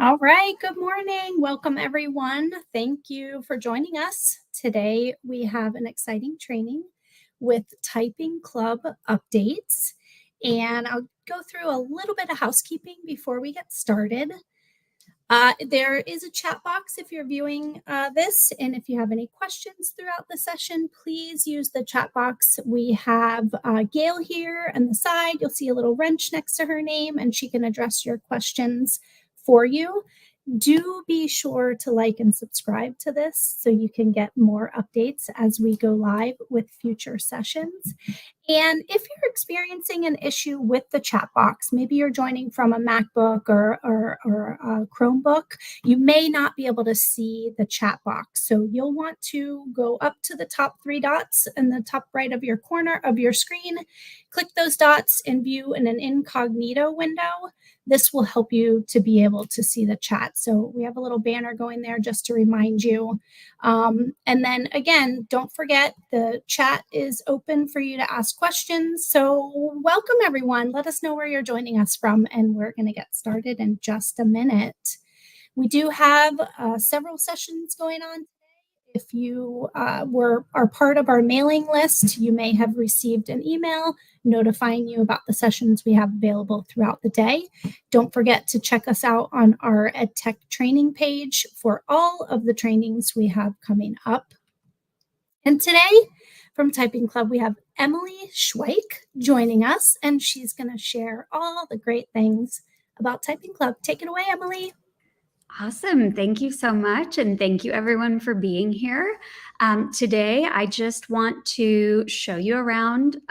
All right, good morning. Welcome, everyone. Thank you for joining us. Today, we have an exciting training with TypingClub updates, and I'll go through a little bit of housekeeping before we get started. There is a chat box if you're viewing this, and if you have any questions throughout the session, please use the chat box. We have Gail here on the side. You'll see a little wrench next to her name, and she can address your questions for you. Do be sure to like and subscribe to this so you can get more updates as we go live with future sessions. And if you're experiencing an issue with the chat box, maybe you're joining from a MacBook or a Chromebook, you may not be able to see the chat box. So you'll want to go up to the top three dots in the top right of your corner of your screen, click those dots and view in an incognito window. This will help you to be able to see the chat. So we have a little banner going there just to remind you. And then again, don't forget the chat is open for you to ask questions. So welcome everyone. Let us know where you're joining us from, and we're going to get started in just a minute. We do have several sessions going on. If you are part of our mailing list, you may have received an email notifying you about the sessions we have available throughout the day. Don't forget to check us out on our EdTech training page for all of the trainings we have coming up. And today from TypingClub, we have Emily Schweik joining us, and she's going to share all the great things about TypingClub. Take it away, Emily. Awesome. Thank you so much. And thank you everyone for being here. Today, I just want to show you around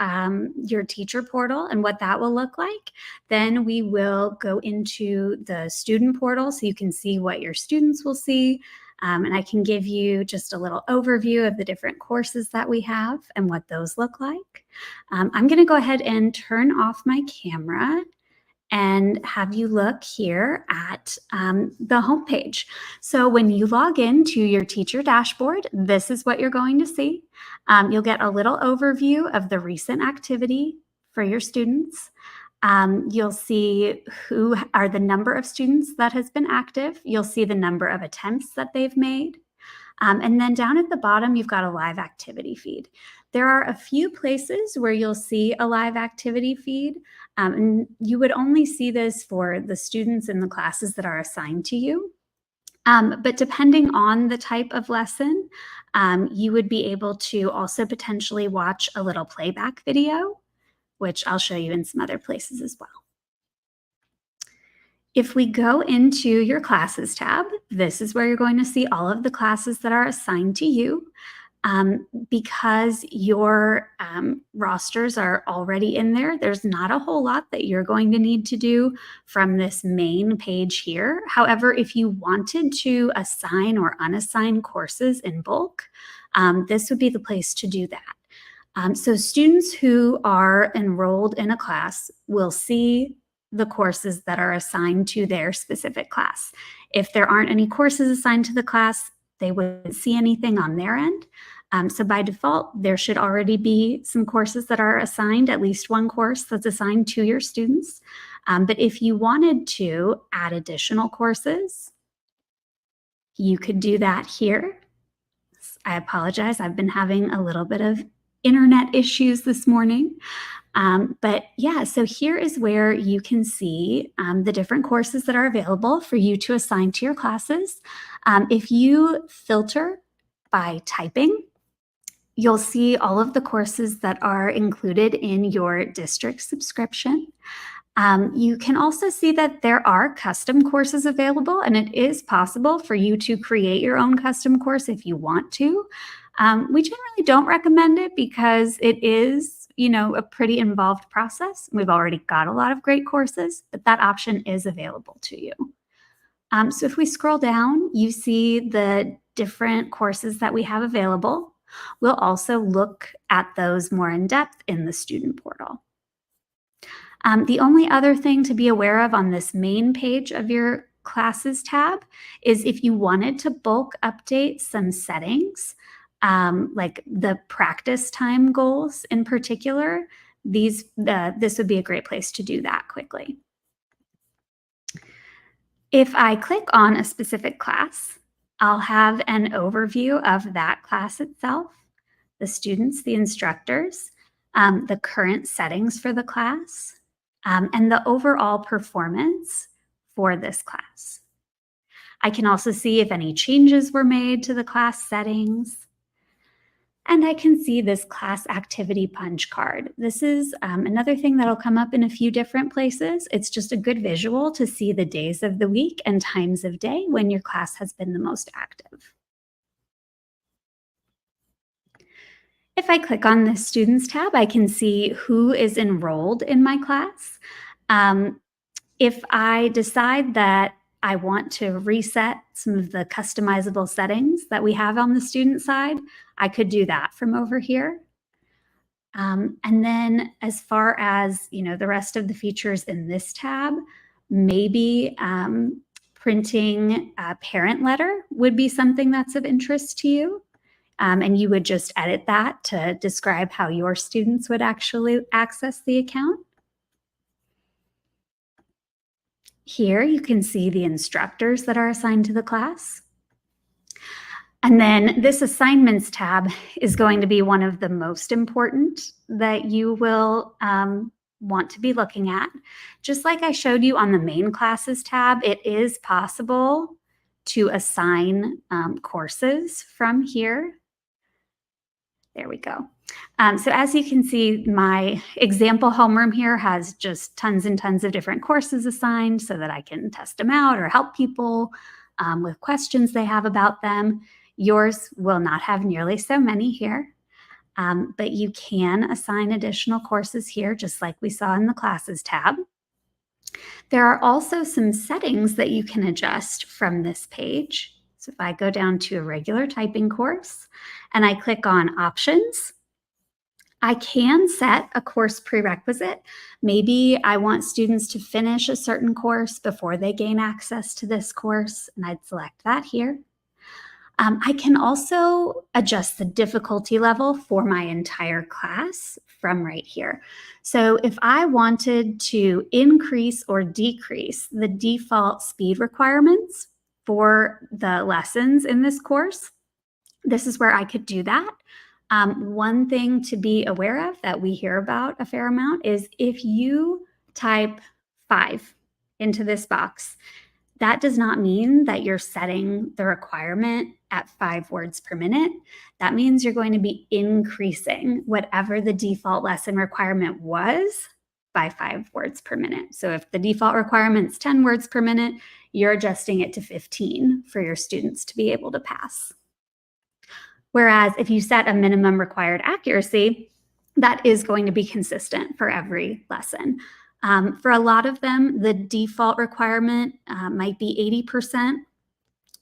your teacher portal and what that will look like. Then we will go into the student portal so you can see what your students will see. And I can give you just a little overview of the different courses that we have and what those look like. I'm going to go ahead and turn off my camera and have you look here at the homepage. So when you log into your teacher dashboard, this is what you're going to see. You'll get a little overview of the recent activity for your students. You'll see who are the number of students that has been active. You'll see the number of attempts that they've made. And then down at the bottom, you've got a live activity feed. There are a few places where you'll see a live activity feed, and you would only see this for the students in the classes that are assigned to you. But depending on the type of lesson, you would be able to also potentially watch a little playback video, which I'll show you in some other places as well. If we go into your classes tab, this is where you're going to see all of the classes that are assigned to you. Because your rosters are already in there, there's not a whole lot that you're going to need to do from this main page here. However, if you wanted to assign or unassign courses in bulk, this would be the place to do that. So students who are enrolled in a class will see the courses that are assigned to their specific class. If there aren't any courses assigned to the class, they wouldn't see anything on their end. So by default, there should already be some courses that are assigned, at least one course that's assigned to your students. But if you wanted to add additional courses, you could do that here. I apologize, I've been having a little bit of internet issues this morning. But yeah, so here is where you can see the different courses that are available for you to assign to your classes. If you filter by typing, you'll see all of the courses that are included in your district subscription. You can also see that there are custom courses available, and it is possible for you to create your own custom course if you want to. We generally don't recommend it because it is, a pretty involved process. We've already got a lot of great courses, but that option is available to you. So if we scroll down, you see the different courses that we have available. We'll also look at those more in depth in the student portal. The only other thing to be aware of on this main page of your classes tab is if you wanted to bulk update some settings, like the practice time goals in particular, this would be a great place to do that quickly. If I click on a specific class, I'll have an overview of that class itself, the students, the instructors, the current settings for the class, and the overall performance for this class. I can also see if any changes were made to the class settings. And I can see this class activity punch card. This is another thing that'll come up in a few different places. It's just a good visual to see the days of the week and times of day when your class has been the most active. If I click on the Students tab, I can see who is enrolled in my class. If I decide that I want to reset some of the customizable settings that we have on the student side, I could do that from over here. And then as far as, the rest of the features in this tab, maybe printing a parent letter would be something that's of interest to you. And you would just edit that to describe how your students would actually access the account. Here you can see the instructors that are assigned to the class. And then this assignments tab is going to be one of the most important that you will want to be looking at. Just like I showed you on the main classes tab, it is possible to assign courses from here. There we go. So as you can see, my example homeroom here has just tons and tons of different courses assigned so that I can test them out or help people with questions they have about them. Yours will not have nearly so many here, but you can assign additional courses here, just like we saw in the Classes tab. There are also some settings that you can adjust from this page. So if I go down to a regular typing course and I click on Options, I can set a course prerequisite. Maybe I want students to finish a certain course before they gain access to this course, and I'd select that here. I can also adjust the difficulty level for my entire class from right here. So if I wanted to increase or decrease the default speed requirements for the lessons in this course, this is where I could do that. One thing to be aware of that we hear about a fair amount is if you type 5 into this box, that does not mean that you're setting the requirement at 5 words per minute. That means you're going to be increasing whatever the default lesson requirement was by 5 words per minute. So if the default requirement is 10 words per minute, you're adjusting it to 15 for your students to be able to pass. Whereas if you set a minimum required accuracy, that is going to be consistent for every lesson. For a lot of them, the default requirement might be 80%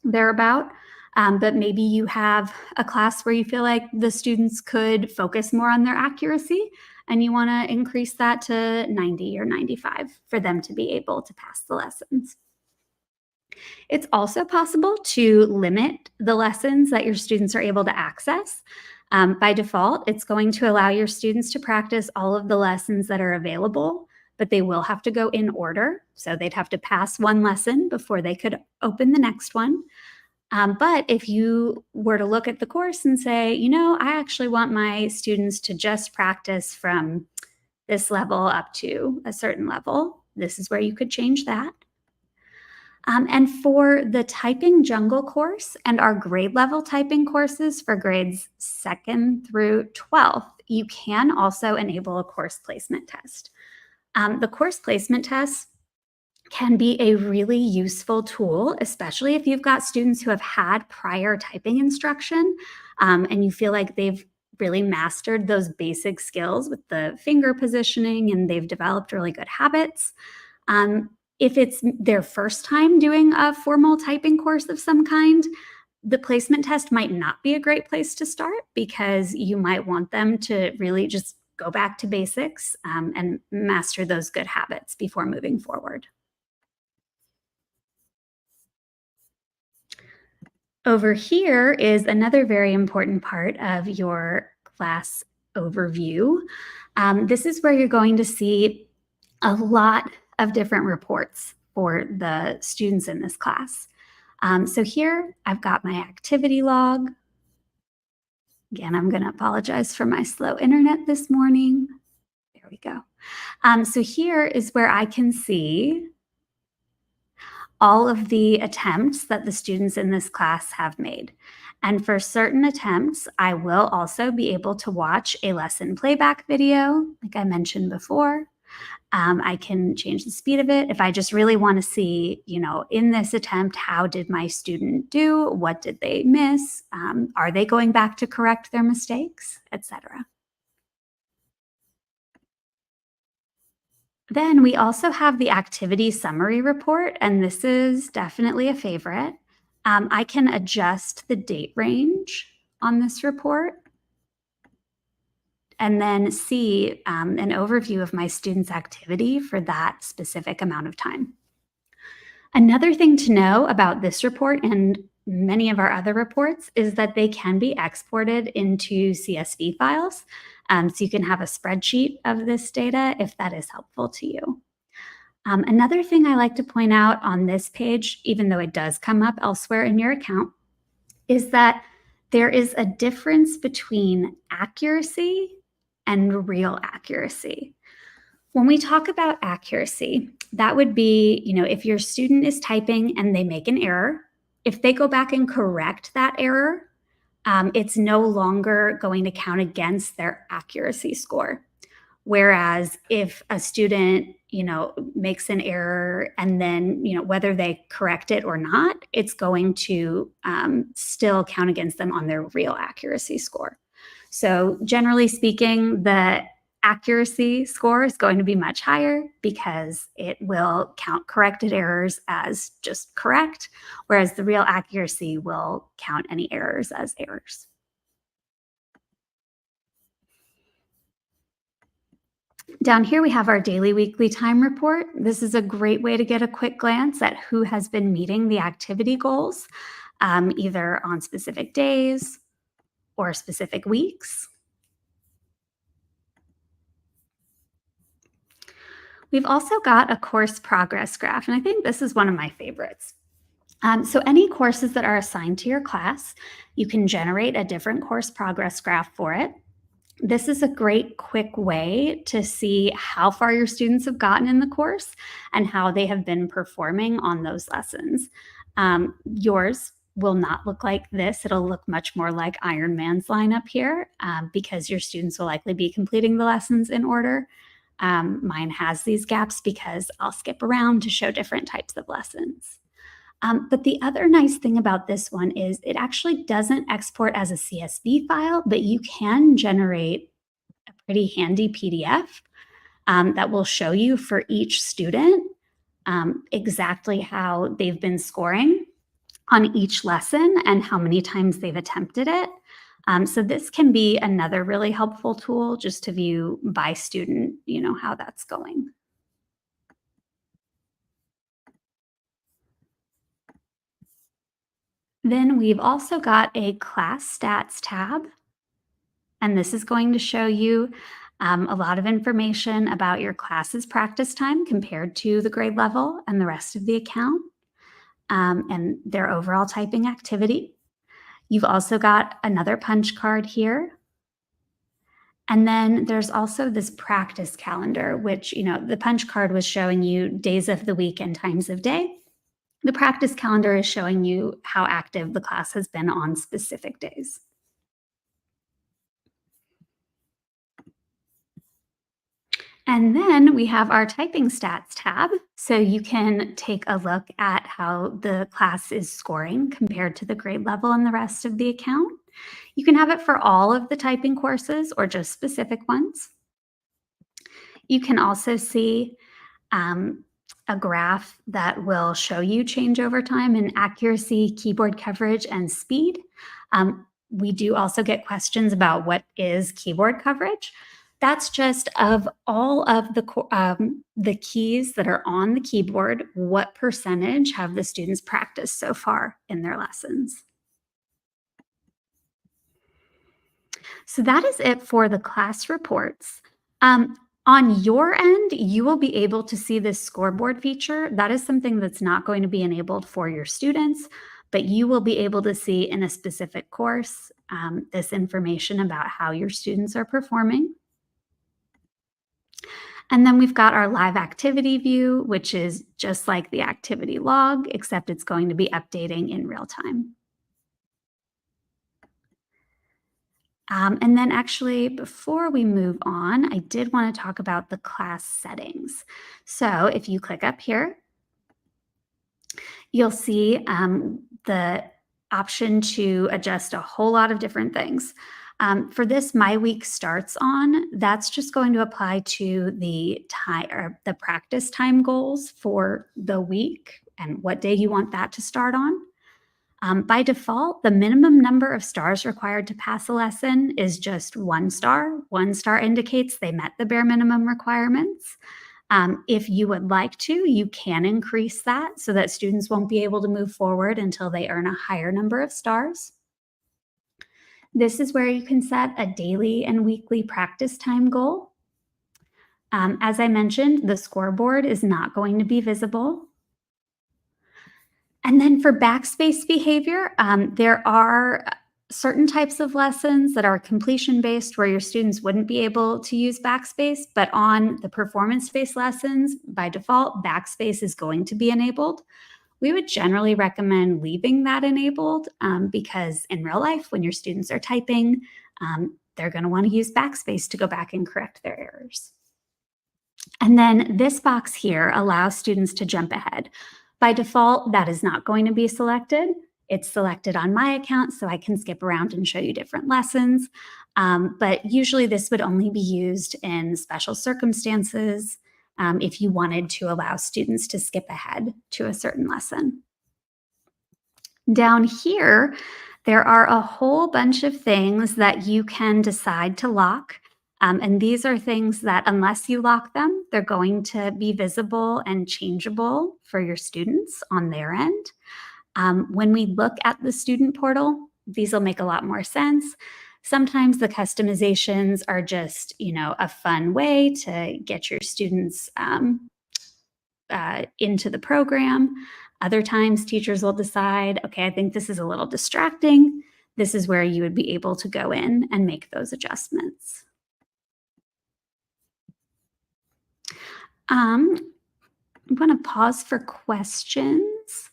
thereabout, but maybe you have a class where you feel like the students could focus more on their accuracy and you want to increase that to 90 or 95 for them to be able to pass the lessons. It's also possible to limit the lessons that your students are able to access. By default, it's going to allow your students to practice all of the lessons that are available, but they will have to go in order. So they'd have to pass one lesson before they could open the next one. But if you were to look at the course and say, I actually want my students to just practice from this level up to a certain level, this is where you could change that. And for the Typing Jungle course and our grade level typing courses for grades 2nd through 12th, you can also enable a course placement test. The course placement test can be a really useful tool, especially if you've got students who have had prior typing instruction and you feel like they've really mastered those basic skills with the finger positioning and they've developed really good habits. If it's their first time doing a formal typing course of some kind, the placement test might not be a great place to start because you might want them to really just go back to basics and master those good habits before moving forward. Over here is another very important part of your class overview. This is where you're going to see a lot of different reports for the students in this class. So here I've got my activity log. Again, I'm going to apologize for my slow internet this morning. There we go. So here is where I can see all of the attempts that the students in this class have made. And for certain attempts, I will also be able to watch a lesson playback video, like I mentioned before. I can change the speed of it. If I just really want to see, in this attempt, how did my student do? What did they miss? Are they going back to correct their mistakes, etc. Then we also have the activity summary report, and this is definitely a favorite. I can adjust the date range on this report and then see an overview of my student's activity for that specific amount of time. Another thing to know about this report and many of our other reports is that they can be exported into CSV files. So you can have a spreadsheet of this data if that is helpful to you. Another thing I like to point out on this page, even though it does come up elsewhere in your account, is that there is a difference between accuracy and real accuracy. When we talk about accuracy, that would be, if your student is typing and they make an error, if they go back and correct that error, it's no longer going to count against their accuracy score. Whereas if a student, makes an error and then, whether they correct it or not, it's going to still count against them on their real accuracy score. So generally speaking, the accuracy score is going to be much higher because it will count corrected errors as just correct, whereas the real accuracy will count any errors as errors. Down here, we have our daily weekly time report. This is a great way to get a quick glance at who has been meeting the activity goals, either on specific days or specific weeks. We've also got a course progress graph, and I think this is one of my favorites. So any courses that are assigned to your class, you can generate a different course progress graph for it. This is a great quick way to see how far your students have gotten in the course and how they have been performing on those lessons. Yours will not look like this. It'll look much more like Iron Man's line up here because your students will likely be completing the lessons in order. Mine has these gaps because I'll skip around to show different types of lessons. But the other nice thing about this one is it actually doesn't export as a CSV file, but you can generate a pretty handy PDF that will show you for each student exactly how they've been scoring on each lesson and how many times they've attempted it. So this can be another really helpful tool just to view by student, how that's going. Then we've also got a class stats tab, and this is going to show you a lot of information about your class's practice time compared to the grade level and the rest of the account, and their overall typing activity. You've also got another punch card here. And then there's also this practice calendar, which, the punch card was showing you days of the week and times of day. The practice calendar is showing you how active the class has been on specific days. And then we have our typing stats tab. So you can take a look at how the class is scoring compared to the grade level and the rest of the account. You can have it for all of the typing courses or just specific ones. You can also see a graph that will show you change over time in accuracy, keyboard coverage, and speed. We do also get questions about what is keyboard coverage. That's just of all of the keys that are on the keyboard, what percentage have the students practiced so far in their lessons. So that is it for the class reports. On your end, you will be able to see this scoreboard feature. That is something that's not going to be enabled for your students, but you will be able to see in a specific course this information about how your students are performing. And then we've got our live activity view, which is just like the activity log, except it's going to be updating in real time. And then actually, before we move on, I did want to talk about the class settings. So if you click up here, you'll see the option to adjust a whole lot of different things. For this My Week Starts On, that's just going to apply to the time or the practice time goals for the week and what day you want that to start on. By default, the minimum number of stars required to pass a lesson is just 1 star. 1 star indicates they met the bare minimum requirements. If you would like to, you can increase that so that students won't be able to move forward until they earn a higher number of stars. This is where you can set a daily and weekly practice time goal. As I mentioned, the scoreboard is not going to be visible. And then for backspace behavior, there are certain types of lessons that are completion-based where your students wouldn't be able to use backspace, but on the performance-based lessons, by default, backspace is going to be enabled. We would generally recommend leaving that enabled because in real life, when your students are typing, they're going to want to use backspace to go back and correct their errors. And then this box here allows students to jump ahead. By default, that is not going to be selected. It's selected on my account, so I can skip around and show you different lessons. But usually this would only be used in special circumstances if you wanted to allow students to skip ahead to a certain lesson. Down here, there are a whole bunch of things that you can decide to lock. And these are things that, unless you lock them, they're going to be visible and changeable for your students on their end. When we look at the student portal, these will make a lot more sense. Sometimes the customizations are just, a fun way to get your students into the program. Other times, teachers will decide, okay, I think this is a little distracting. This is where you would be able to go in and make those adjustments. I'm going to pause for questions.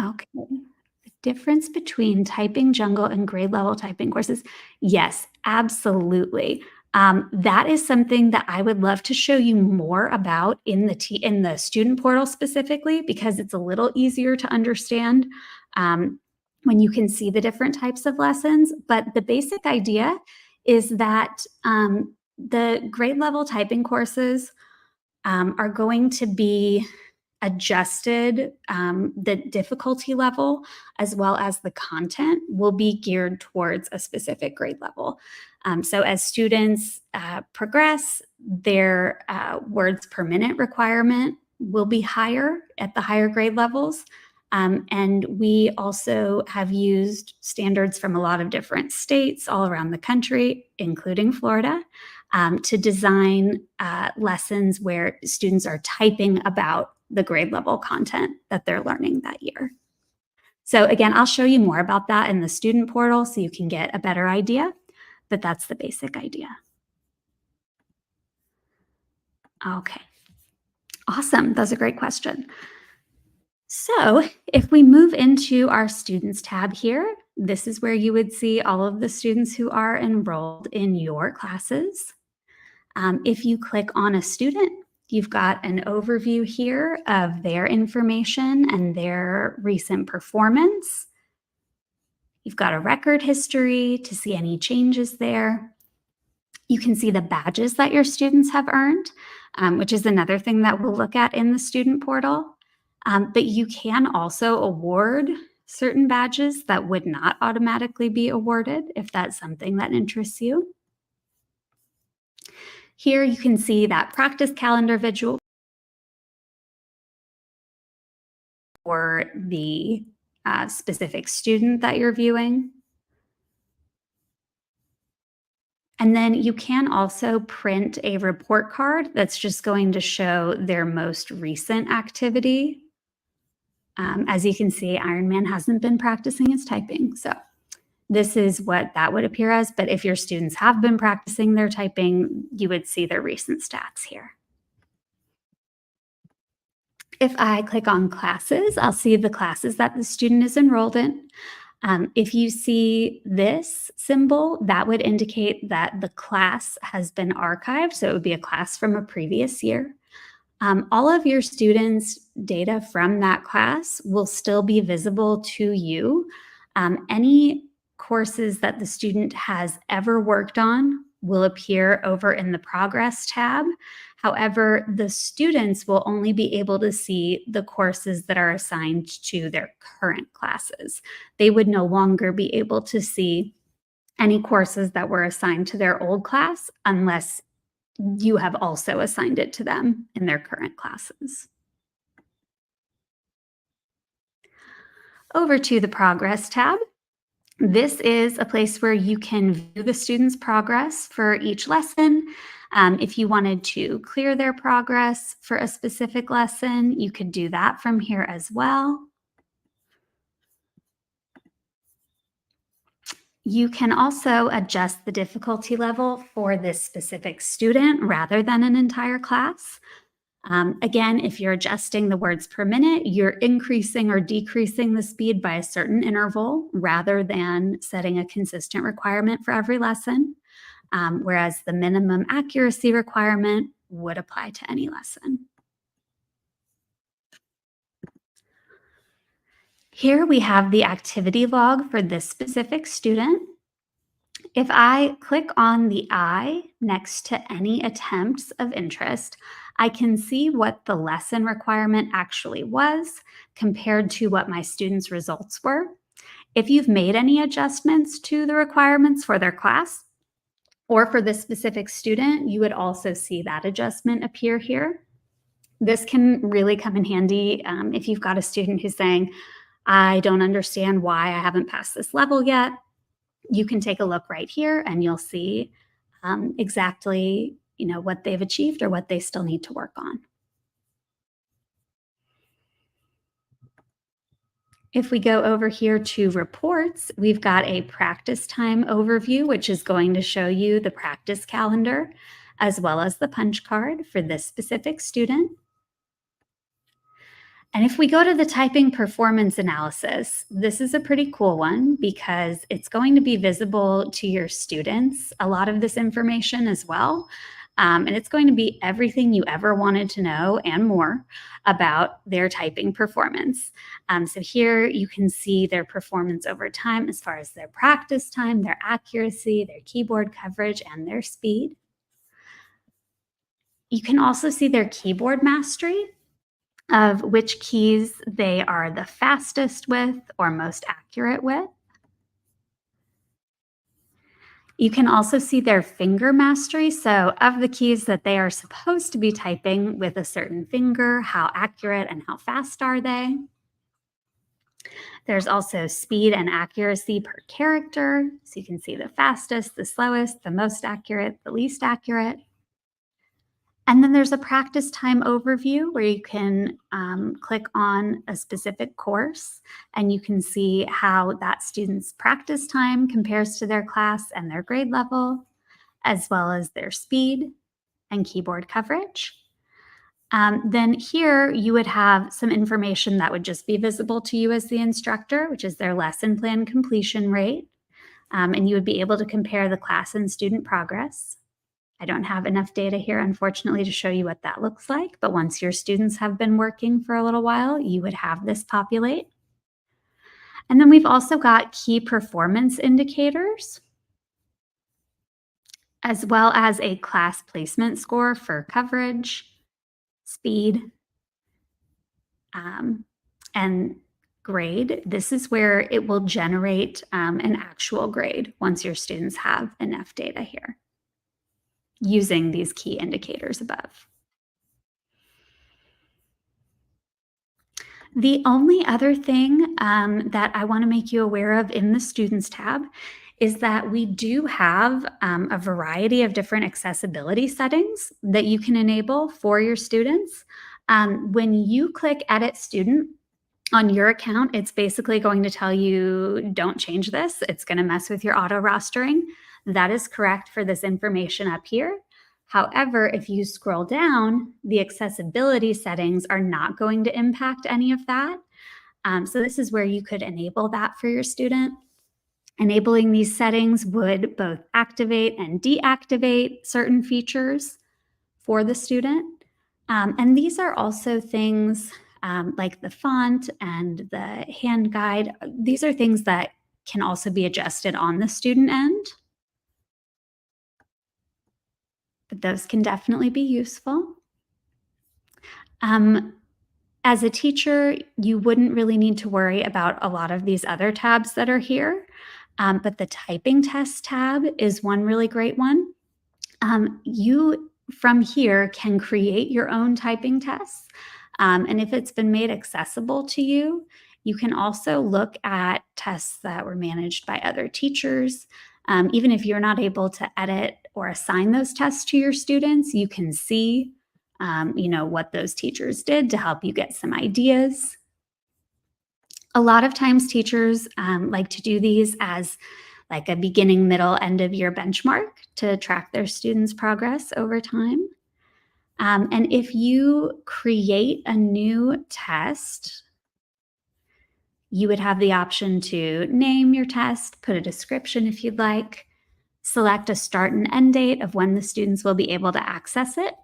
Okay. The difference between Typing Jungle and grade level typing courses. Yes, absolutely. That is something that I would love to show you more about in the student portal specifically, because it's a little easier to understand when you can see the different types of lessons. But the basic idea is that the grade level typing courses are going to be adjusted. The difficulty level as well as the content will be geared towards a specific grade level. So as students progress, their words per minute requirement will be higher at the higher grade levels. And we also have used standards from a lot of different states all around the country, including Florida, to design lessons where students are typing about the grade level content that they're learning that year. So again, I'll show you more about that in the student portal so you can get a better idea, but that's the basic idea. Okay, awesome. That's a great question. So if we move into our Students tab here, this is where you would see all of the students who are enrolled in your classes. If you click on a student, you've got an overview here of their information and their recent performance. You've got a record history to see any changes there. You can see the badges that your students have earned, which is another thing that we'll look at in the student portal. But you can also award certain badges that would not automatically be awarded if that's something that interests you. Here you can see that practice calendar visual for the specific student that you're viewing. And then you can also print a report card that's just going to show their most recent activity. As you can see, Iron Man hasn't been practicing his typing, so this is what that would appear as. But if your students have been practicing their typing, you would see their recent stats here. If I click on classes, I'll see the classes that the student is enrolled in. If you see this symbol, that would indicate that the class has been archived. So it would be a class from a previous year. All of your students' data from that class will still be visible to you. Any courses that the student has ever worked on will appear over in the Progress tab. However, the students will only be able to see the courses that are assigned to their current classes. They would no longer be able to see any courses that were assigned to their old class unless you have also assigned it to them in their current classes. Over to the Progress tab. This is a place where you can view the students' progress for each lesson. If you wanted to clear their progress for a specific lesson, you could do that from here as well. You can also adjust the difficulty level for this specific student rather than an entire class. Again, if you're adjusting the words per minute, you're increasing or decreasing the speed by a certain interval rather than setting a consistent requirement for every lesson, whereas the minimum accuracy requirement would apply to any lesson. Here we have the activity log for this specific student. If I click on the I next to any attempts of interest, I can see what the lesson requirement actually was compared to what my students' results were. If you've made any adjustments to the requirements for their class or for this specific student, you would also see that adjustment appear here. This can really come in handy if you've got a student who's saying, I don't understand why I haven't passed this level yet. You can take a look right here and you'll see exactly what they've achieved or what they still need to work on. If we go over here to reports, we've got a practice time overview, which is going to show you the practice calendar as well as the punch card for this specific student. And if we go to the typing performance analysis, this is a pretty cool one because it's going to be visible to your students, a lot of this information as well. And it's going to be everything you ever wanted to know and more about their typing performance. So here you can see their performance over time as far as their practice time, their accuracy, their keyboard coverage, and their speed. You can also see their keyboard mastery of which keys they are the fastest with or most accurate with. You can also see their finger mastery. So of the keys that they are supposed to be typing with a certain finger, how accurate and how fast are they? There's also speed and accuracy per character. So you can see the fastest, the slowest, the most accurate, the least accurate. And then there's a practice time overview where you can click on a specific course and you can see how that student's practice time compares to their class and their grade level, as well as their speed and keyboard coverage. Then here you would have some information that would just be visible to you as the instructor, which is their lesson plan completion rate. And you would be able to compare the class and student progress. I don't have enough data here, unfortunately, to show you what that looks like, but once your students have been working for a little while, you would have this populate. And then we've also got key performance indicators, as well as a class placement score for coverage, speed, and grade. This is where it will generate an actual grade once your students have enough data here, using these key indicators above. The only other thing that I want to make you aware of in the Students tab is that we do have a variety of different accessibility settings that you can enable for your students. When you click Edit Student on your account, it's basically going to tell you, don't change this. It's going to mess with your auto rostering. That is correct for this information up here. However, if you scroll down, the accessibility settings are not going to impact any of that. So this is where you could enable that for your student. Enabling these settings would both activate and deactivate certain features for the student. And these are also things like the font and the hand guide. These are things that can also be adjusted on the student end, but those can definitely be useful. As a teacher, you wouldn't really need to worry about a lot of these other tabs that are here, but the typing test tab is one really great one. You, from here, can create your own typing tests. And if it's been made accessible to you, you can also look at tests that were managed by other teachers. Even if you're not able to edit or assign those tests to your students, you can see what those teachers did to help you get some ideas. A lot of times teachers like to do these as like a beginning, middle, end of year benchmark to track their students' progress over time. And if you create a new test, you would have the option to name your test, put a description if you'd like, select a start and end date of when the students will be able to access it.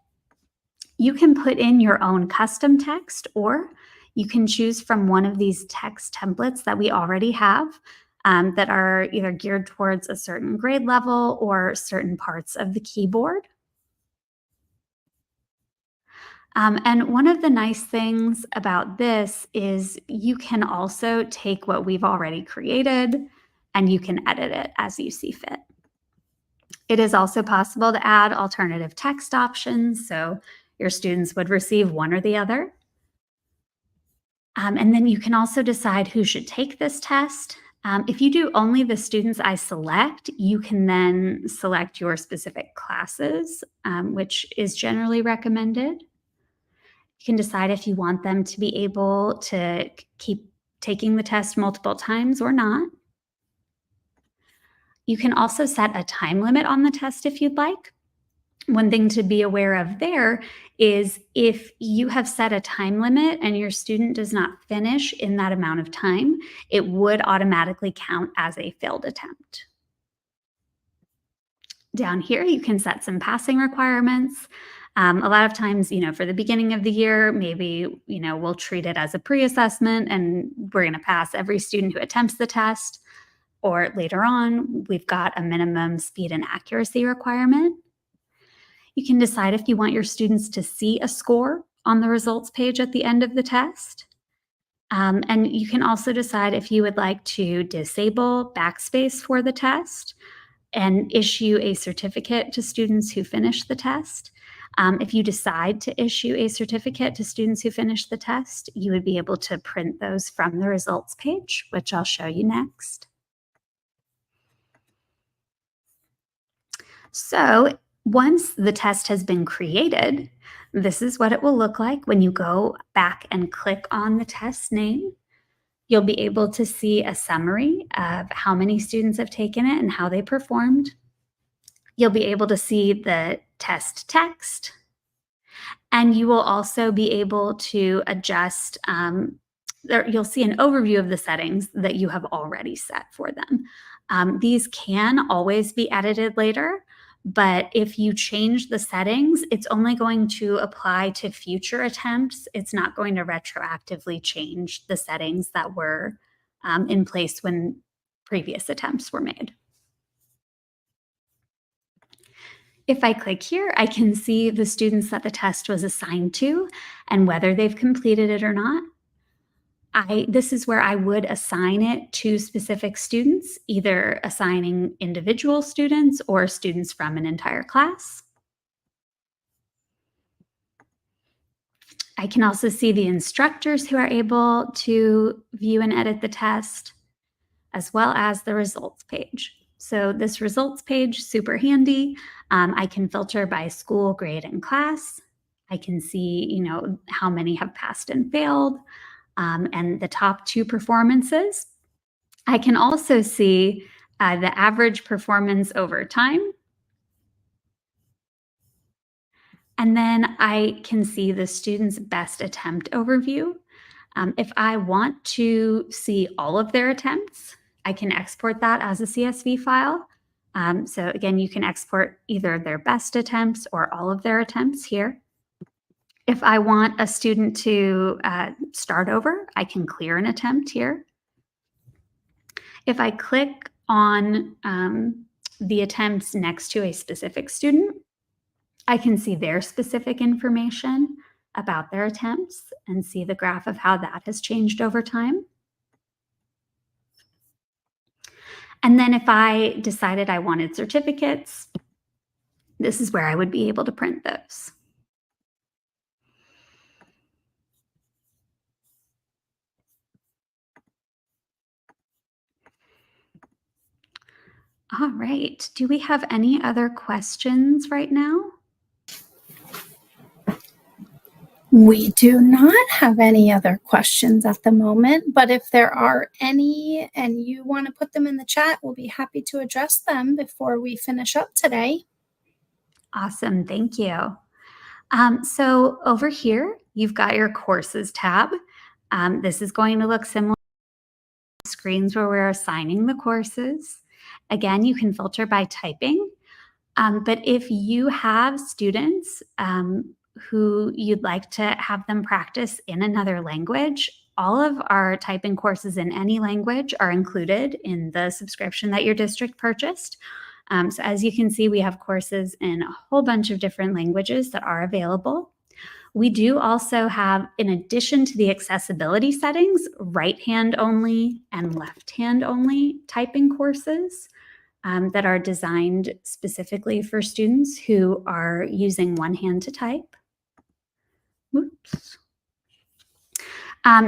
You can put in your own custom text, or you can choose from one of these text templates that we already have that are either geared towards a certain grade level or certain parts of the keyboard. And one of the nice things about this is you can also take what we've already created and you can edit it as you see fit. It is also possible to add alternative text options, so your students would receive one or the other. And then you can also decide who should take this test. If you do only the students I select, you can then select your specific classes, which is generally recommended. You can decide if you want them to be able to keep taking the test multiple times or not. You can also set a time limit on the test if you'd like. One thing to be aware of there is if you have set a time limit and your student does not finish in that amount of time, it would automatically count as a failed attempt. Down here, you can set some passing requirements. A lot of times, for the beginning of the year, maybe, we'll treat it as a pre-assessment and we're going to pass every student who attempts the test. Or later on, we've got a minimum speed and accuracy requirement. You can decide if you want your students to see a score on the results page at the end of the test. And you can also decide if you would like to disable backspace for the test and issue a certificate to students who finish the test. If you decide to issue a certificate to students who finish the test, you would be able to print those from the results page, which I'll show you next. So once the test has been created, this is what it will look like when you go back and click on the test name. You'll be able to see a summary of how many students have taken it and how they performed. You'll be able to see the test text, and you will also be able to adjust, you'll see an overview of the settings that you have already set for them. These can always be edited later, but if you change the settings, it's only going to apply to future attempts. It's not going to retroactively change the settings that were in place when previous attempts were made. If I click here, I can see the students that the test was assigned to and whether they've completed it or not. This is where I would assign it to specific students, either assigning individual students or students from an entire class. I can also see the instructors who are able to view and edit the test, as well as the results page. So this results page, super handy. I can filter by school, grade, and class. I can see, how many have passed and failed, and the top 2 performances. I can also see the average performance over time. And then I can see the student's best attempt overview. If I want to see all of their attempts, I can export that as a CSV file. So again, you can export either their best attempts or all of their attempts here. If I want a student to start over, I can clear an attempt here. If I click on the attempts next to a specific student, I can see their specific information about their attempts and see the graph of how that has changed over time. And then if I decided I wanted certificates, this is where I would be able to print those. All right. Do we have any other questions right now? We do not have any other questions at the moment, but if there are any and you want to put them in the chat, we'll be happy to address them before we finish up today. Awesome. Thank you. So over here, you've got your courses tab. This is going to look similar to screens where we're assigning the courses. Again, you can filter by typing. But if you have students who you'd like to have them practice in another language, all of our typing courses in any language are included in the subscription that your district purchased. So as you can see, we have courses in a whole bunch of different languages that are available. We do also have, in addition to the accessibility settings, right hand only and left hand only typing courses that are designed specifically for students who are using one hand to type. Whoops.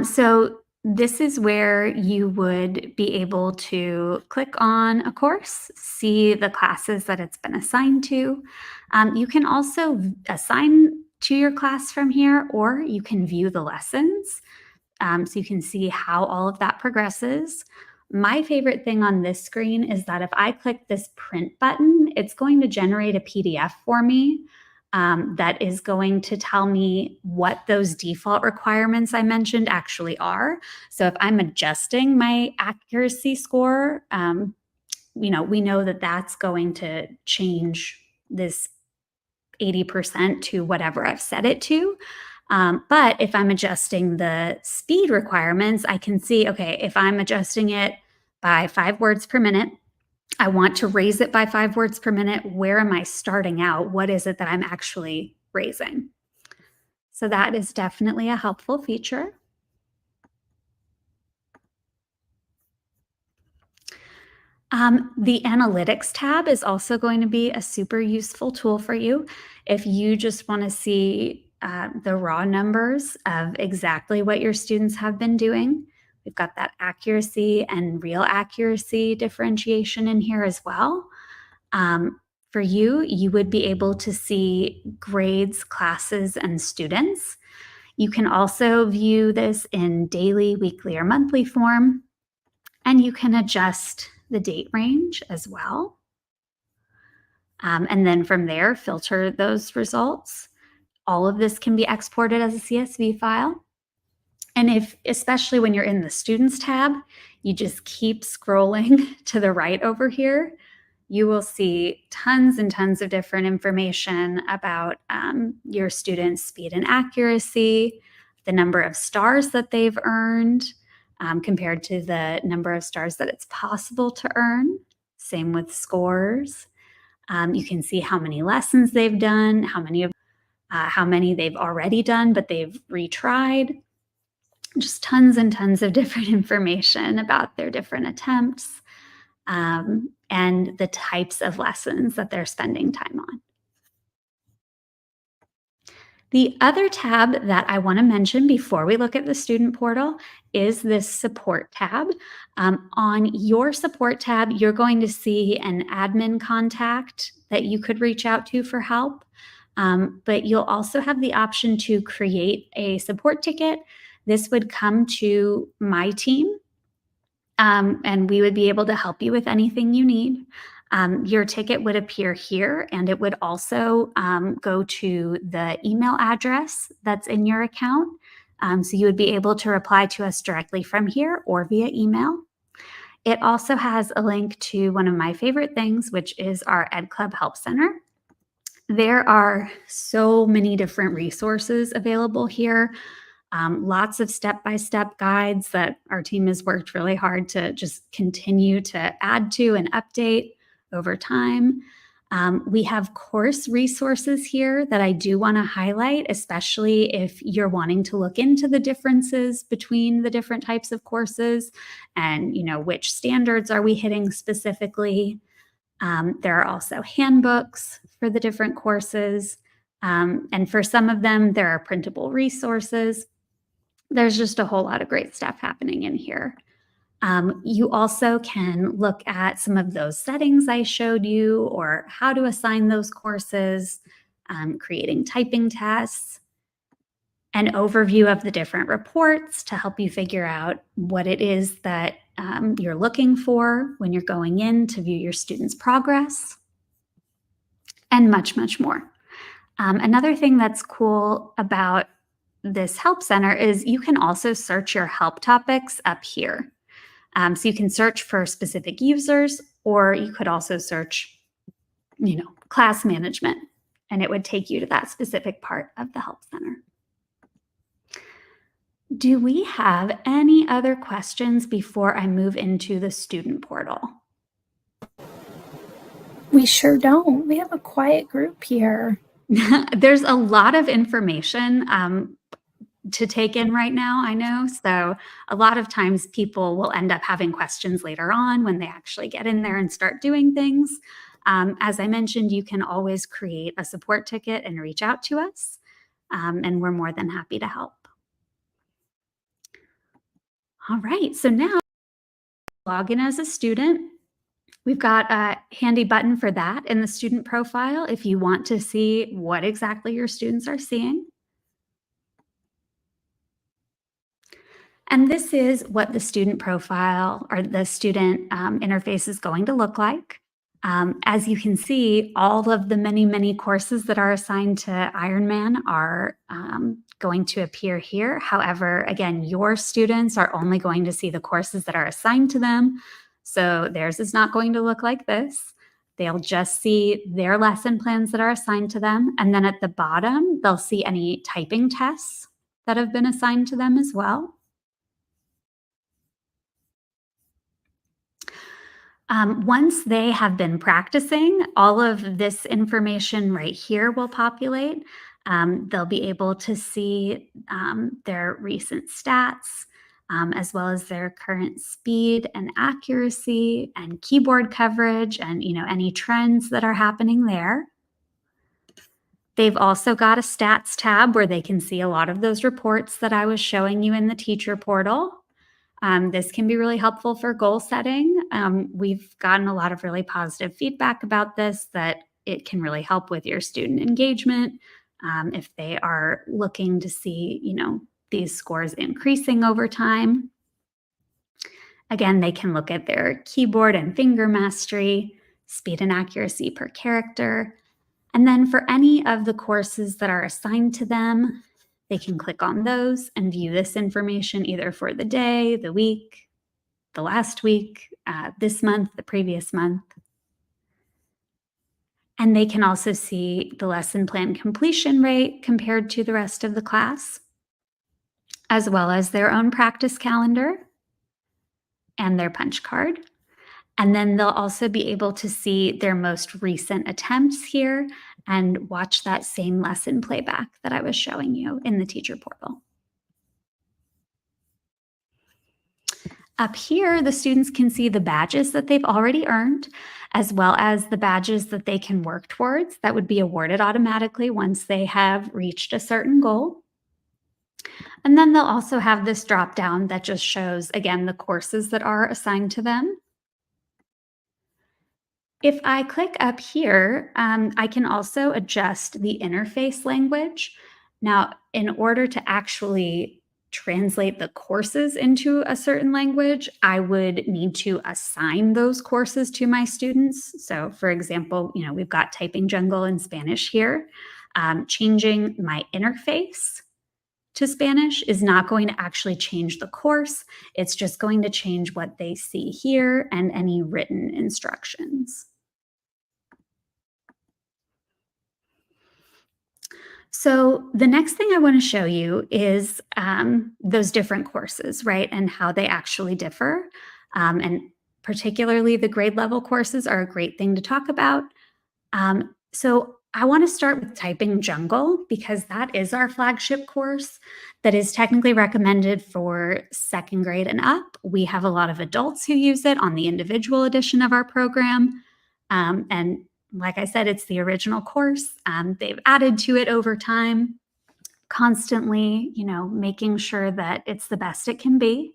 So this is where you would be able to click on a course, see the classes that it's been assigned to. You can also assign to your class from here, or you can view the lessons. So you can see how all of that progresses. My favorite thing on this screen is that if I click this print button, it's going to generate a PDF for me that is going to tell me what those default requirements I mentioned actually are. So if I'm adjusting my accuracy score, we know that that's going to change this 80% to whatever I've set it to. But if I'm adjusting the speed requirements, I can see, okay, if I'm adjusting it by 5 words per minute, I want to raise it by 5 words per minute. Where am I starting out? What is it that I'm actually raising? So that is definitely a helpful feature. The analytics tab is also going to be a super useful tool for you if you just want to see the raw numbers of exactly what your students have been doing. We've got that accuracy and real accuracy differentiation in here as well. For you, you would be able to see grades, classes, and students. You can also view this in daily, weekly, or monthly form, and you can adjust the date range as well. And then from there, filter those results. All of this can be exported as a CSV file. And especially when you're in the Students tab, you just keep scrolling to the right over here, you will see tons and tons of different information about your students' speed and accuracy, the number of stars that they've earned, compared to the number of stars that it's possible to earn. Same with scores. You can see how many lessons they've done, how many they've already done, but they've retried. Just tons and tons of different information about their different attempts and the types of lessons that they're spending time on. The other tab that I want to mention before we look at the student portal is this support tab. On your support tab, you're going to see an admin contact that you could reach out to for help. But you'll also have the option to create a support ticket. This would come to my team, and we would be able to help you with anything you need. Your ticket would appear here, and it would also go to the email address that's in your account. So you would be able to reply to us directly from here or via email. It also has a link to one of my favorite things, which is our Ed Club Help Center. There are so many different resources available here. Lots of step-by-step guides that our team has worked really hard to just continue to add to and update over time. We have course resources here that I do want to highlight, especially if you're wanting to look into the differences between the different types of courses and, which standards are we hitting specifically. There are also handbooks for the different courses. And for some of them, there are printable resources. There's just a whole lot of great stuff happening in here. You also can look at some of those settings I showed you, or how to assign those courses, creating typing tests, an overview of the different reports to help you figure out what it is that you're looking for when you're going in to view your students' progress, and much, much more. Another thing that's cool about this Help Center is you can also search your help topics up here. So you can search for specific users, or you could also search, class management, and it would take you to that specific part of the Help Center. Do we have any other questions before I move into the student portal? We sure don't. We have a quiet group here. There's a lot of information to take in right now, I know. So a lot of times people will end up having questions later on when they actually get in there and start doing things. As I mentioned, you can always create a support ticket and reach out to us, and we're more than happy to help. All right, so now log in as a student. We've got a handy button for that in the student profile if you want to see what exactly your students are seeing. And this is what the student profile or the student interface is going to look like. As you can see, all of the many, many courses that are assigned to Ironman are going to appear here. However, again, your students are only going to see the courses that are assigned to them. So theirs is not going to look like this. They'll just see their lesson plans that are assigned to them. And then at the bottom, they'll see any typing tests that have been assigned to them as well. Once they have been practicing, all of this information right here will populate. They'll be able to see their recent stats, as well as their current speed and accuracy and keyboard coverage and any trends that are happening there. They've also got a stats tab where they can see a lot of those reports that I was showing you in the teacher portal. This can be really helpful for goal setting. We've gotten a lot of really positive feedback about this, that it can really help with your student engagement. If they are looking to see, these scores increasing over time. Again, they can look at their keyboard and finger mastery, speed and accuracy per character. And then for any of the courses that are assigned to them, they can click on those and view this information either for the day, the week, the last week, this month, the previous month. And they can also see the lesson plan completion rate compared to the rest of the class, as well as their own practice calendar and their punch card. And then they'll also be able to see their most recent attempts here and watch that same lesson playback that I was showing you in the teacher portal. Up here, the students can see the badges that they've already earned, as well as the badges that they can work towards that would be awarded automatically once they have reached a certain goal. And then they'll also have this drop down that just shows, again, the courses that are assigned to them. If I click up here, I can also adjust the interface language. Now, in order to actually translate the courses into a certain language, I would need to assign those courses to my students. So, for example, we've got Typing Jungle in Spanish here. Changing my interface to Spanish is not going to actually change the course. It's just going to change what they see here and any written instructions. So the next thing I want to show you is those different courses, right? And how they actually differ. And particularly the grade level courses are a great thing to talk about. So I want to start with Typing Jungle because that is our flagship course that is technically recommended for second grade and up. We have a lot of adults who use it on the individual edition of our program. And like I said, it's the original course. They've added to it over time, constantly, making sure that it's the best it can be.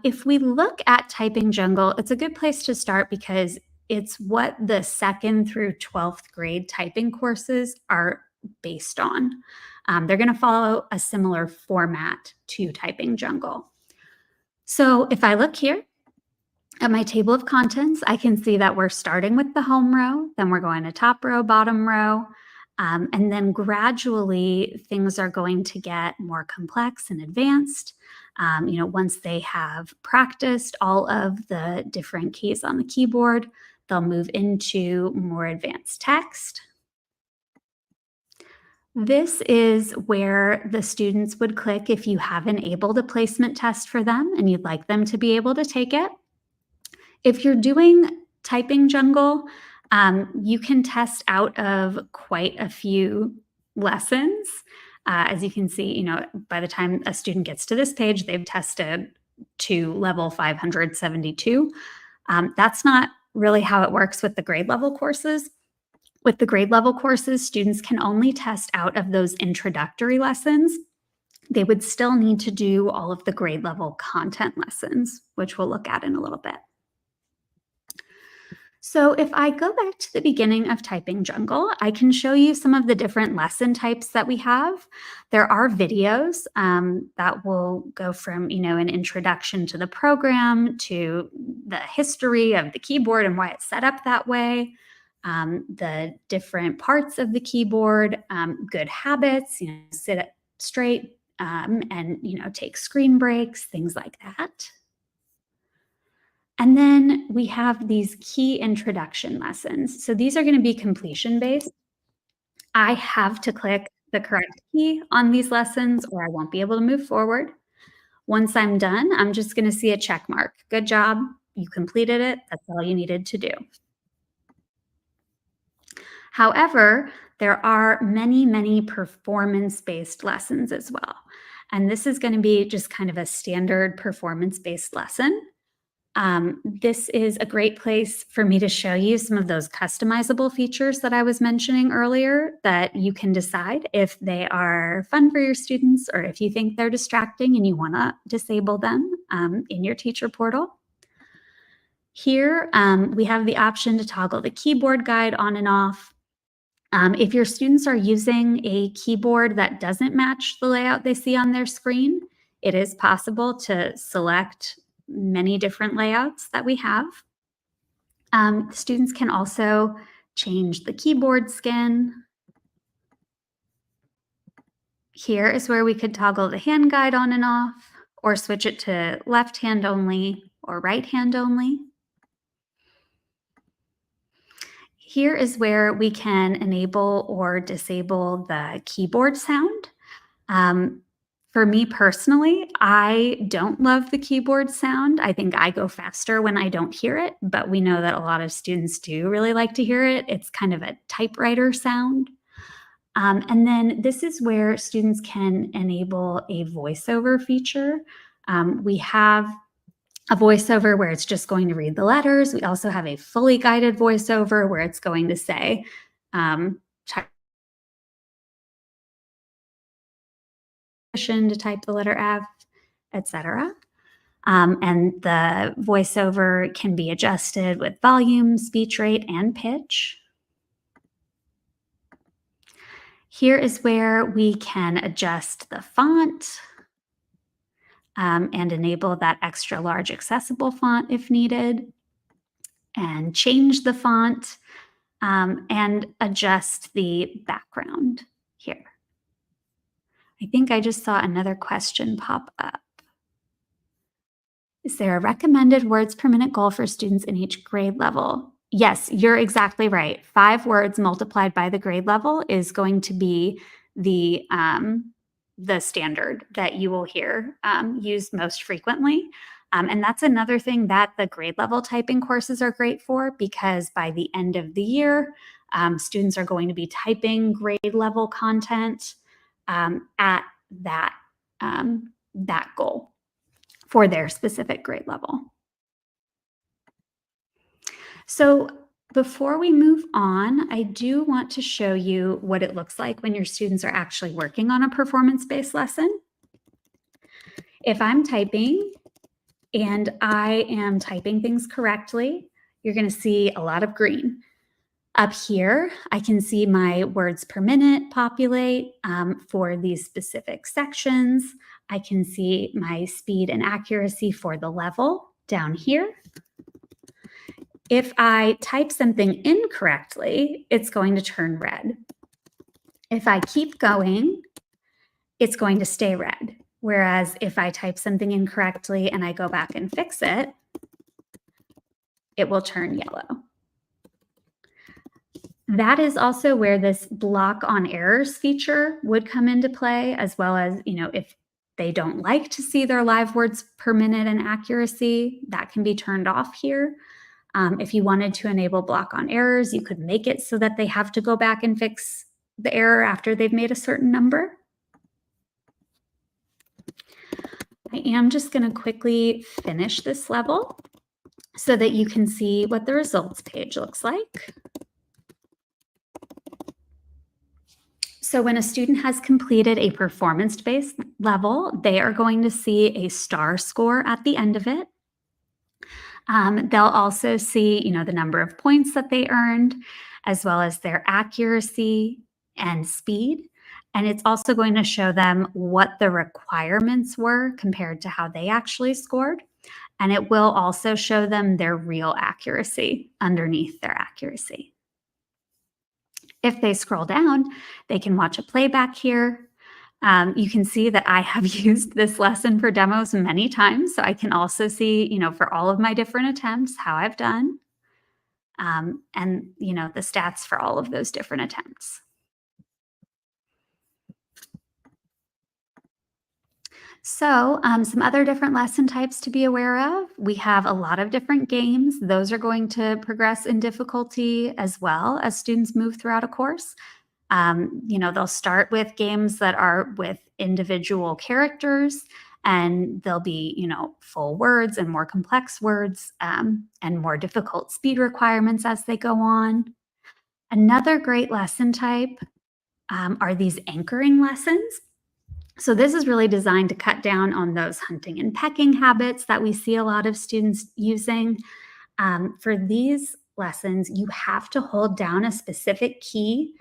If we look at Typing Jungle, it's a good place to start because it's what the second through 12th grade typing courses are based on. They're going to follow a similar format to Typing Jungle. So if I look here at my table of contents, I can see that we're starting with the home row, then we're going to top row, bottom row, and then gradually things are going to get more complex and advanced. Once they have practiced all of the different keys on the keyboard, they'll move into more advanced text. This is where the students would click if you have enabled a placement test for them and you'd like them to be able to take it. If you're doing Typing Jungle, you can test out of quite a few lessons. As you can see, by the time a student gets to this page, they've tested to level 572. That's not really how it works with the grade level courses. With the grade level courses, students can only test out of those introductory lessons. They would still need to do all of the grade level content lessons, which we'll look at in a little bit. So if I go back to the beginning of Typing Jungle, I can show you some of the different lesson types that we have. There are videos that will go from, an introduction to the program to the history of the keyboard and why it's set up that way, the different parts of the keyboard, good habits, sit up straight and, take screen breaks, things like that. And then we have these key introduction lessons. So these are going to be completion based. I have to click the correct key on these lessons or I won't be able to move forward. Once I'm done, I'm just going to see a check mark. Good job. You completed it. That's all you needed to do. However, there are many, many performance-based lessons as well. And this is going to be just kind of a standard performance-based lesson. This is a great place for me to show you some of those customizable features that I was mentioning earlier that you can decide if they are fun for your students or if you think they're distracting and you want to disable them in your teacher portal. Here, we have the option to toggle the keyboard guide on and off. If your students are using a keyboard that doesn't match the layout they see on their screen, it is possible to select many different layouts that we have. Students can also change the keyboard skin. Here is where we could toggle the hand guide on and off or switch it to left hand only or right hand only. Here is where we can enable or disable the keyboard sound. For me personally, I don't love the keyboard sound. I think I go faster when I don't hear it, but we know that a lot of students do really like to hear it. It's kind of a typewriter sound. And then this is where students can enable a voiceover feature. We have a voiceover where it's just going to read the letters. We also have a fully guided voiceover where it's going to say, to type the letter F, etc. And the voiceover can be adjusted with volume, speech rate, and pitch. Here is where we can adjust the font and enable that extra large accessible font if needed, and change the font and adjust the background here. I think I just saw another question pop up. Is there a recommended words per minute goal for students in each grade level? Yes, you're exactly right. 5 words multiplied by the grade level is going to be the standard that you will hear used most frequently. And that's another thing that the grade level typing courses are great for, because by the end of the year, students are going to be typing grade level content at that goal for their specific grade level. So before we move on, I do want to show you what it looks like when your students are actually working on a performance-based lesson. If I'm typing and I am typing things correctly, you're going to see a lot of green. Up here, I can see my words per minute populate for these specific sections. I can see my speed and accuracy for the level down here. If I type something incorrectly, it's going to turn red. If I keep going, it's going to stay red. Whereas if I type something incorrectly and I go back and fix it, it will turn yellow. That is also where this block on errors feature would come into play, as well as, if they don't like to see their live words per minute and accuracy, that can be turned off here. If you wanted to enable block on errors, you could make it so that they have to go back and fix the error after they've made a certain number. I am just going to quickly finish this level so that you can see what the results page looks like. So when a student has completed a performance-based level, they are going to see a star score at the end of it. They'll also see, the number of points that they earned, as well as their accuracy and speed. And it's also going to show them what the requirements were compared to how they actually scored. And it will also show them their real accuracy underneath their accuracy. If they scroll down, they can watch a playback here. You can see that I have used this lesson for demos many times, so I can also see, for all of my different attempts, how I've done, and, the stats for all of those different attempts. So some other different lesson types to be aware of. We have a lot of different games. Those are going to progress in difficulty as well as students move throughout a course. They'll start with games that are with individual characters, and there'll be, full words and more complex words and more difficult speed requirements as they go on. Another great lesson type are these anchoring lessons. So this is really designed to cut down on those hunting and pecking habits that we see a lot of students using. For these lessons, you have to hold down a specific key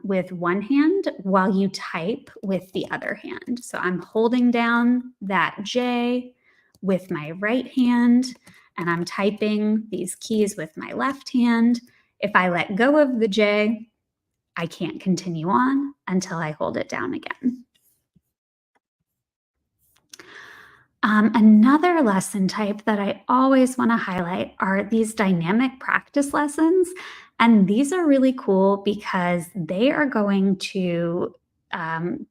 with one hand while you type with the other hand. So I'm holding down that J with my right hand, and I'm typing these keys with my left hand. If I let go of the J, I can't continue on until I hold it down again. Another lesson type that I always want to highlight are these dynamic practice lessons. And these are really cool because they are going to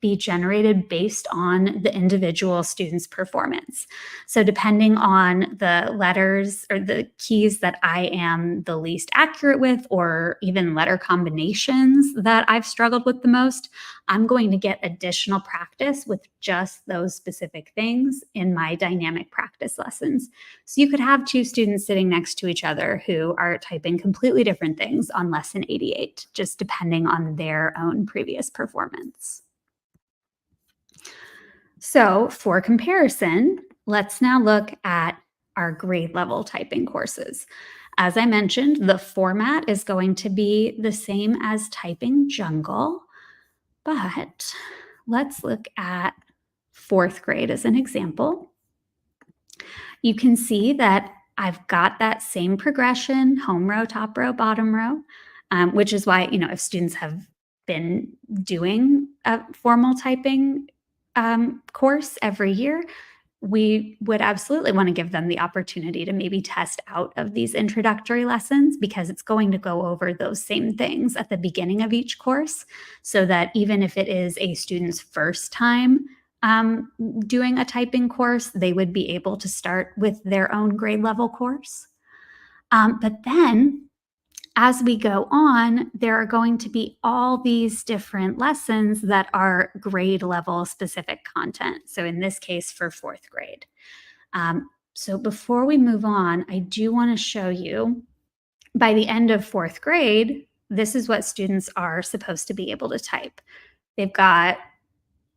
be generated based on the individual student's performance. So depending on the letters or the keys that I am the least accurate with, or even letter combinations that I've struggled with the most, I'm going to get additional practice with just those specific things in my dynamic practice lessons. So you could have two students sitting next to each other who are typing completely different things on lesson 88, just depending on their own previous performance. So for comparison, let's now look at our grade level typing courses. As I mentioned, the format is going to be the same as Typing Jungle, but let's look at 4th grade as an example. You can see that I've got that same progression, home row, top row, bottom row, which is why, if students have been doing a formal typing course every year, we would absolutely want to give them the opportunity to maybe test out of these introductory lessons, because it's going to go over those same things at the beginning of each course, so that even if it is a student's first time doing a typing course, they would be able to start with their own grade level course. But then as we go on, there are going to be all these different lessons that are grade level specific content. So in this case, for 4th grade. So before we move on, I do want to show you, by the end of 4th grade, this is what students are supposed to be able to type. They've got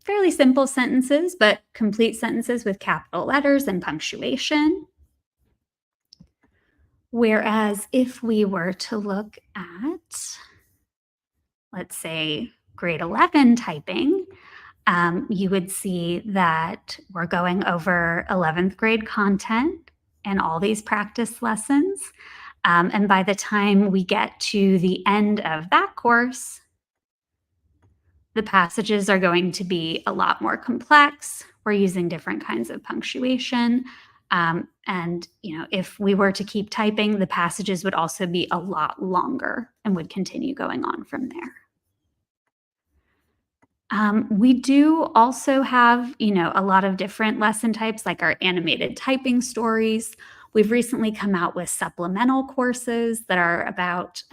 fairly simple sentences, but complete sentences with capital letters and punctuation. Whereas if we were to look at, let's say, grade 11 typing, you would see that we're going over 11th grade content and all these practice lessons. And by the time we get to the end of that course, the passages are going to be a lot more complex. We're using different kinds of punctuation. And if we were to keep typing, the passages would also be a lot longer and would continue going on from there. We do also have, a lot of different lesson types, like our animated typing stories. We've recently come out with supplemental courses that are about,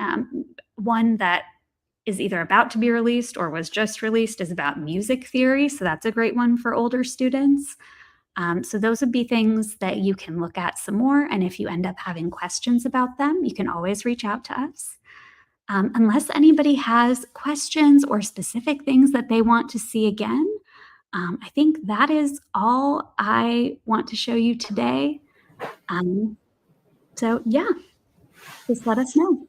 one that is either about to be released or was just released, is about music theory. So that's a great one for older students. So those would be things that you can look at some more. And if you end up having questions about them, you can always reach out to us. Unless anybody has questions or specific things that they want to see again, I think that is all I want to show you today. So yeah, just let us know.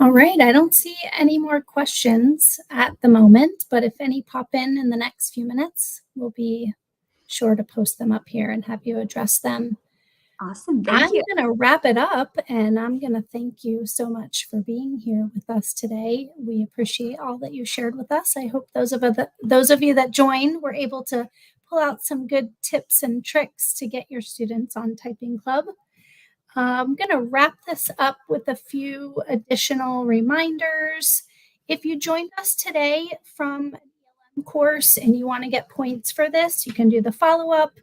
All right, I don't see any more questions at the moment, but if any pop in the next few minutes, we'll be sure to post them up here and have you address them. Awesome, thank you. I'm going to wrap it up, and I'm going to thank you so much for being here with us today. We appreciate all that you shared with us. I hope those of you that joined were able to pull out some good tips and tricks to get your students on Typing Club. I'm going to wrap this up with a few additional reminders. If you joined us today from the ELM course and you want to get points for this, you can do the follow-up.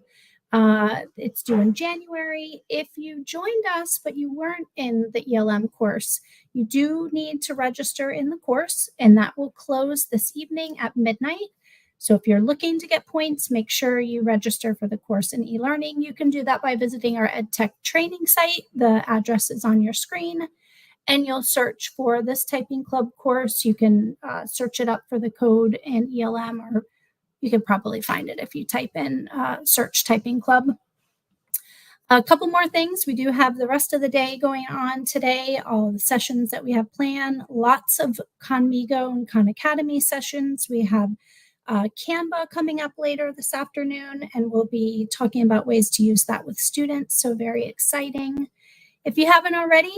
It's due in January. If you joined us but you weren't in the ELM course, you do need to register in the course, and that will close this evening at midnight. So if you're looking to get points, make sure you register for the course in e-learning. You can do that by visiting our EdTech training site. The address is on your screen, and you'll search for this Typing Club course. You can search it up for the code in ELM, or you can probably find it if you type in search Typing Club. A couple more things. We do have the rest of the day going on today, all the sessions that we have planned, lots of Conmigo and Khan Academy sessions. We have Canva coming up later this afternoon, and we'll be talking about ways to use that with students, so very exciting. If you haven't already,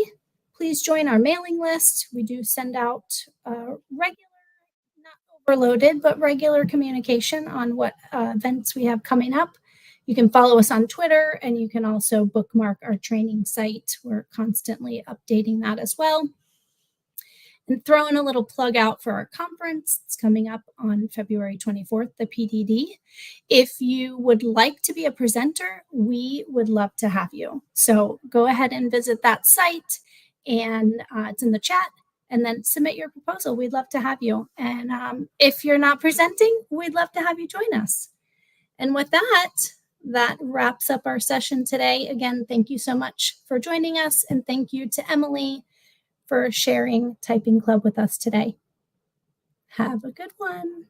please join our mailing list. We do send out regular, not overloaded, but regular communication on what events we have coming up. You can follow us on Twitter, and you can also bookmark our training site. We're constantly updating that as well. And throw in a little plug out for our conference. It's coming up on February 24th, the PDD. If you would like to be a presenter, we would love to have you. So go ahead and visit that site, and it's in the chat, and then submit your proposal. We'd love to have you. And if you're not presenting, we'd love to have you join us. And with that, that wraps up our session today. Again, thank you so much for joining us, and thank you to Emily for sharing Typing Club with us today. Have a good one.